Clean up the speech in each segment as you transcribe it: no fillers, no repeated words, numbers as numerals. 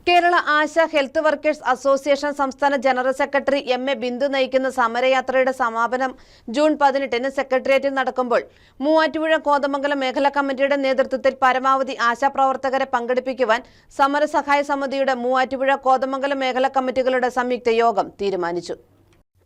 കേരള ആശ health workers association സംസ്ഥാന general secretary MA. Bindu നയിക്കുന്ന സമരയാത്രയുടെ സമാപനം ജൂൺ 18-ന് സെക്രട്ടേറിയറ്റിൽ നടക്കുമ്പോൾ മൂവാറ്റുപുഴ കോതമംഗലം മേഖലാ കമ്മിറ്റിയുടെ നേതൃത്വത്തിൽ പരമാവധി ആശാപ്രവർത്തകരെ പങ്കെടുപ്പിക്കുവാൻ സമരസഹായ സമിതിയുടെ മൂവാറ്റുപുഴ കോതമംഗലം മേഖലാ കമ്മിറ്റികളുടെ സംയുക്ത യോഗം തീരുമാനിച്ചു.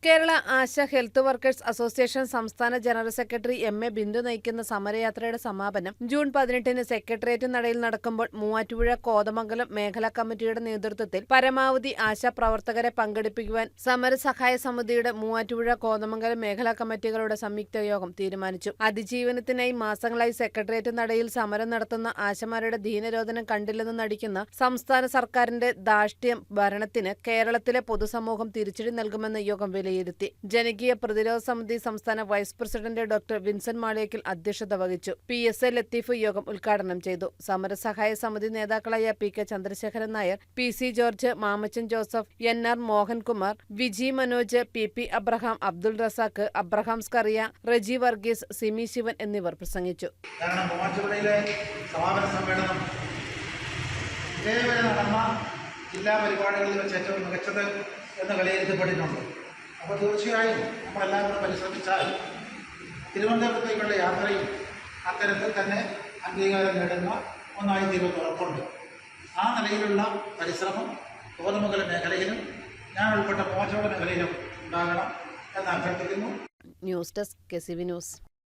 കേരള ആശ ഹെൽത്ത് വർക്കേഴ്സ് അസോസിയേഷൻ സംസ്ഥാന ജനറൽ സെക്രട്ടറി എം.എ. ബിന്ദു നയിക്കുന്ന സമരയാത്രയുടെ സമാപനം ജൂൺ 18-ന് സെക്രട്ടേറിയറ്റ് നടയിൽ നടക്കുമ്പോൾ മൂവാറ്റുപുഴ കോതമംഗലം മേഖലാ കമ്മിറ്റിയുടെ നേതൃത്വത്തിൽ പരമാവധി ആശാപ്രവർത്തകരെ പങ്കെടുപ്പിക്കുവാൻ സമരസഹായ സമിതിയുടെ മൂവാറ്റുപുഴ കോതമംഗലം മേഖലാ കമ്മിറ്റികളുടെ സംയുക്ത യോഗം തീരുമാനിച്ചു. അതിജീവനത്തിനായി മാസങ്ങളായി സെക്രട്ടേറിയറ്റ് നടയിൽ സമരം നടത്തുന്ന ആശമാരുടെ ദീനരോധനം കണ്ടില്ലെന്ന് നടിക്കുന്ന സംസ്ഥാന സർക്കാരിന്റെ ധാർഷ്ട്യം ഭരണത്തിന് കേരളത്തിലെ പൊതുസമൂഹം തിരിച്ചടി നൽകുമെന്ന് യോഗം വിലയിരുത്തി. ജനകീയ പ്രതിരോധ സമിതി സംസ്ഥാന vice president doctor Vincent Maliyekkal അധ്യക്ഷത വഹിച്ചു. പി.എസ്.എ. ലത്തീഫ് യോഗം ഉദ്ഘാടനം ചെയ്തു. സമരസഹായ സമിതി നേതാക്കളായ P K. Chandrasekharan Nair, P C. George, Mamachan Joseph, N R. Mohankumar, Viji Manoj, P P. Abraham, Abdul Razak, Abraham Scaria, Reji Varghese, Simi Shivan എന്നിവർ പ്രസംഗിച്ചു. ജില്ലാ പരിപാടികളിൽ വെച്ച് ഏറ്റവും മികച്ചത് എന്ന് വിലയിരുത്തപ്പെട്ടിട്ടുണ്ട്. അപ്പോൾ തീർച്ചയായും നമ്മളെല്ലാവരും പരിശ്രമിച്ചാൽ തിരുവനന്തപുരത്തേക്കുള്ള യാത്രയും അത്തരത്തിൽ തന്നെ അംഗീകാരം നേടുന്ന ഒന്നായി തീരുമെന്ന് ഉറപ്പുണ്ട്. ആ നിലയിലുള്ള പരിശ്രമം കോതമംഗലം മേഖലയിലും ഞാൻ ഉൾപ്പെട്ട മൂവാറ്റുപുഴ മേഖലയിലും ഉണ്ടാകണം എന്ന് അഭ്യർത്ഥിക്കുന്നു. News desk KCV news.